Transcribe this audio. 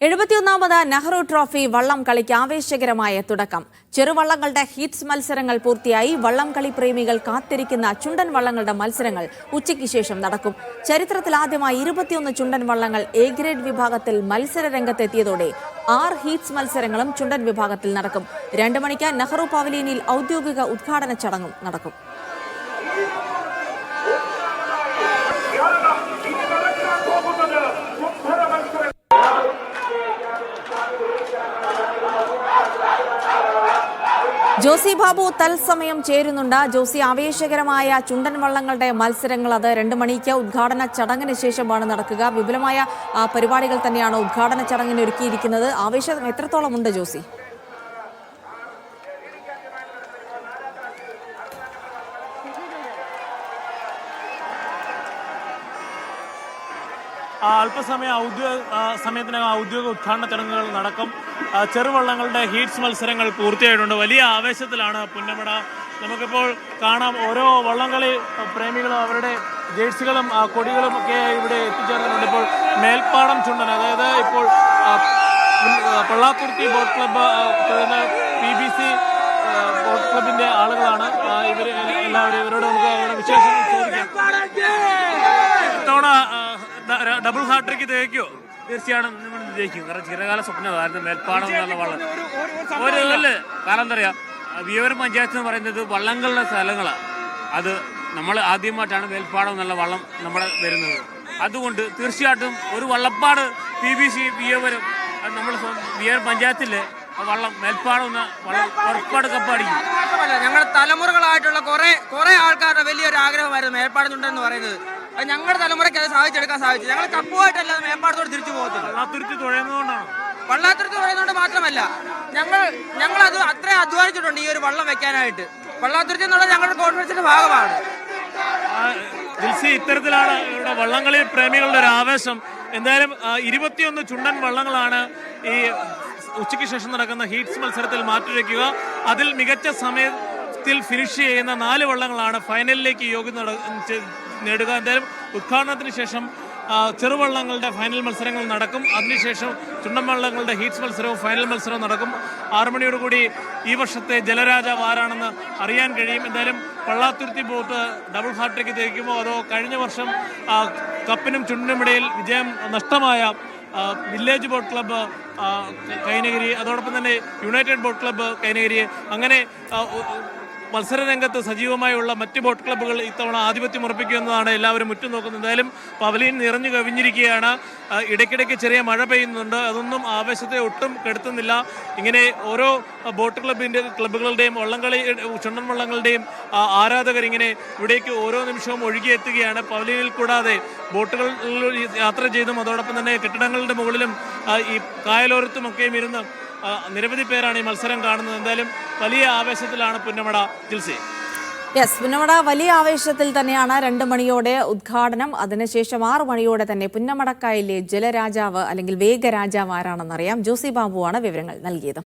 71ാമത് Nehru trophy വള്ളം കളിക്ക് ആവേശകരമായ തുടക്കം. ചെറുവള്ളങ്ങളുടെ ഹീറ്റ്സ് മത്സരങ്ങൾ പൂർത്തിയായി. വള്ളംകളി പ്രേമികൾ കാത്തിരിക്കുന്ന ചുണ്ടൻ വള്ളങ്ങളുടെ മത്സരങ്ങൾ ഉച്ചയ്ക്ക് ശേഷം നടക്കും. ചരിത്രത്തിലാദ്യമായി 21 ചുണ്ടൻ വള്ളങ്ങൾ എ ഗ്രേഡ് വിഭാഗത്തിൽ മത്സര രംഗത്തെത്തിയതോടെ 6 ഹീറ്റ്സ് മത്സരങ്ങളും ചുണ്ടൻ വിഭാഗത്തിൽ നടക്കും. 2 മണിക്ക് നെഹ്റു പവലിയനിൽ ഔദ്യോഗിക ഉദ്ഘാടന ചടങ്ങും നടക്കും. ജോസി ബാബു തത്സമയം ചേരുന്നുണ്ട്. ജോസി, ആവേശകരമായ ചുണ്ടൻ വള്ളങ്ങളുടെ മത്സരങ്ങൾ അത് 2 മണിക്ക് ഉദ്ഘാടന ചടങ്ങിന് ശേഷമാണ് നടക്കുക. വിപുലമായ പരിപാടികൾ തന്നെയാണ് ഉദ്ഘാടന ചടങ്ങിന് ഒരുക്കിയിരിക്കുന്നത്. ആവേശം എത്രത്തോളം ഉണ്ട് ജോസി? സമയത്തിനകം ഔദ്യോഗിക ഉദ്ഘാടന ചടങ്ങുകൾ നടക്കും. ചെറുവള്ളങ്ങളുടെ ഹീറ്റ്സ് മത്സരങ്ങൾ പൂർത്തിയായിട്ടുണ്ട്. വലിയ ആവേശത്തിലാണ് പുന്നമട. നമുക്കിപ്പോൾ കാണാം, ഓരോ വള്ളംകളി പ്രേമികളും അവരുടെ ജേഴ്സികളും കൊടികളും ഒക്കെ ഇവിടെ എത്തിച്ചേർന്നിട്ടുണ്ട്. ഇപ്പോൾ മേൽപ്പാടം ചുണ്ടൻ, അതായത് ഇപ്പോൾ Pallathuruthy boat club PBC boat ക്ലബിന്റെ ആളുകളാണ് ഇവർ എല്ലാവരും. ഇവരോട് നമുക്ക് അവരുടെ വിശേഷങ്ങൾ ചോദിക്കാം. ഇത്തവണ ഡബിൾ ഹാട്രിക്ക് തേക്കോ? തീർച്ചയായും നമ്മൾ ജയിക്കും. കാരണം ചിരകാല സ്വപ്നമായിരുന്നു മേൽപ്പാടം എന്നുള്ള വള്ളം. കാരണം എന്താ പറയുക, വിയവരം പഞ്ചായത്ത് എന്ന് പറയുന്നത് വള്ളങ്ങളുടെ സ്ഥലങ്ങളാണ്. അത് നമ്മൾ ആദ്യമായിട്ടാണ് മേൽപ്പാടം എന്നുള്ള വള്ളം നമ്മുടെ വരുന്നത്. അതുകൊണ്ട് തീർച്ചയായിട്ടും ഒരു വള്ളപ്പാട് PBC വിയവരം നമ്മൾ വിയവരം പഞ്ചായത്തിലെ വള്ളം മേൽപ്പാടം എന്ന വള്ളം ഉറപ്പാട് കപ്പാടിക്കും. ഞങ്ങളുടെ തലമുറകളായിട്ടുള്ള കുറെ ആൾക്കാരുടെ വലിയൊരു ആഗ്രഹമായിരുന്നു മേൽപ്പാടം ചുണ്ടെന്ന് പറയുന്നത്. അത് ഞങ്ങളുടെ തലമുറയ്ക്ക് അത് സാധിച്ചെടുക്കാൻ സാധിച്ചു. ഞങ്ങൾ കപ്പുമായിട്ടല്ല മേൽപ്പാടത്തോട് തിരിച്ചു പോകത്തില്ല. വള്ളാത്തുരുത്തി തുഴയുന്നതുകൊണ്ടാണ്. വള്ളാത്തുരുത്തി തുഴയുന്നതുകൊണ്ട് മാത്രമല്ല, ഞങ്ങളത് അത്രയും അധ്വാനിച്ചിട്ടുണ്ട് ഈ ഒരു വള്ളം വെക്കാനായിട്ട്. വള്ളാത്തുരുത്തി എന്നുള്ളത് ഞങ്ങളുടെ കോൺഫിഡൻസിന്റെ ഭാഗമാണ്. ഇത്തരത്തിലാണ് ഇവിടെ വള്ളംകളി പ്രേമികളുടെ ഒരു ആവേശം. എന്തായാലും 21 ചുണ്ടൻ വള്ളങ്ങളാണ് ഈ ഉച്ചയ്ക്ക് ശേഷം നടക്കുന്ന ഹീറ്റ്സ് മത്സരത്തിൽ മാറ്റുരയ്ക്കുക. അതിൽ മികച്ച സമയത്തിൽ ഫിനിഷ് ചെയ്യുന്ന 4 വള്ളങ്ങളാണ് ഫൈനലിലേക്ക് യോഗ്യത നേടുക. എന്തായാലും ഉദ്ഘാടനത്തിന് ശേഷം ചെറുവള്ളങ്ങളുടെ ഫൈനൽ മത്സരങ്ങൾ നടക്കും. അതിനുശേഷം ചുണ്ടൻ വള്ളങ്ങളുടെ ഹീറ്റ്സ് മത്സരവും ഫൈനൽ മത്സരവും നടക്കും. 6 മണിയോടുകൂടി ഈ വർഷത്തെ ജലരാജാവ് ആരാണെന്ന് അറിയാൻ കഴിയും. എന്തായാലും പള്ളാത്തുരുത്തി ബോട്ട് ഡബിൾ ഹാട്രിക്ക് തേക്കുമോ അതോ കഴിഞ്ഞ വർഷം കപ്പിനും ചുണ്ടിനും ഇടയിൽ വിജയം നഷ്ടമായ വില്ലേജ് ബോട്ട് ക്ലബ്ബ് കൈനഗിരി, അതോടൊപ്പം തന്നെ യുണൈറ്റഡ് ബോട്ട് ക്ലബ്ബ് കൈനഗിരി, അങ്ങനെ മത്സരരംഗത്ത് സജീവമായുള്ള മറ്റ് ബോട്ട് ക്ലബ്ബുകൾ ഇത്തവണ ആധിപത്യം ഉറപ്പിക്കുമെന്നതാണ് എല്ലാവരും ഉറ്റുനോക്കുന്നത്. എന്തായാലും പവലിയൻ നിറഞ്ഞു കവിഞ്ഞിരിക്കുകയാണ്. ഇടയ്ക്കിടയ്ക്ക് ചെറിയ മഴ പെയ്യുന്നുണ്ട്. അതൊന്നും ആവേശത്തെ ഒട്ടും കെടുത്തുന്നില്ല. ഇങ്ങനെ ഓരോ ബോട്ട് ക്ലബ്ബുകളുടെയും വള്ളംകളി ചുണ്ടൻ വള്ളങ്ങളുടെയും ആരാധകർ ഇങ്ങനെ ഇവിടേക്ക് ഓരോ നിമിഷവും ഒഴുകിയെത്തുകയാണ്. പവലിയനിൽ കൂടാതെ ബോട്ടുകളിൽ യാത്ര ചെയ്തും അതോടൊപ്പം തന്നെ കെട്ടിടങ്ങളുടെ മുകളിലും ഈ കായലോരത്തുമൊക്കെയും ഇരുന്ന് നിരവധി പേരാണ് ഈ മത്സരം കാണുന്നത്. എന്തായാലും വലിയ ആവേശത്തിലാണ് പുന്നമട. ജിൽസി, പുന്നമട വലിയ ആവേശത്തിൽ തന്നെയാണ്. 2 മണിയോടെ ഉദ്ഘാടനം. അതിനുശേഷം 6 മണിയോടെ തന്നെ പുന്നമടക്കായലിലെ ജലരാജാവ് അല്ലെങ്കിൽ വേഗരാജാവ് ആരാണെന്നറിയാം. ജോസി ബാബുവാണ് വിവരങ്ങൾ നൽകിയത്.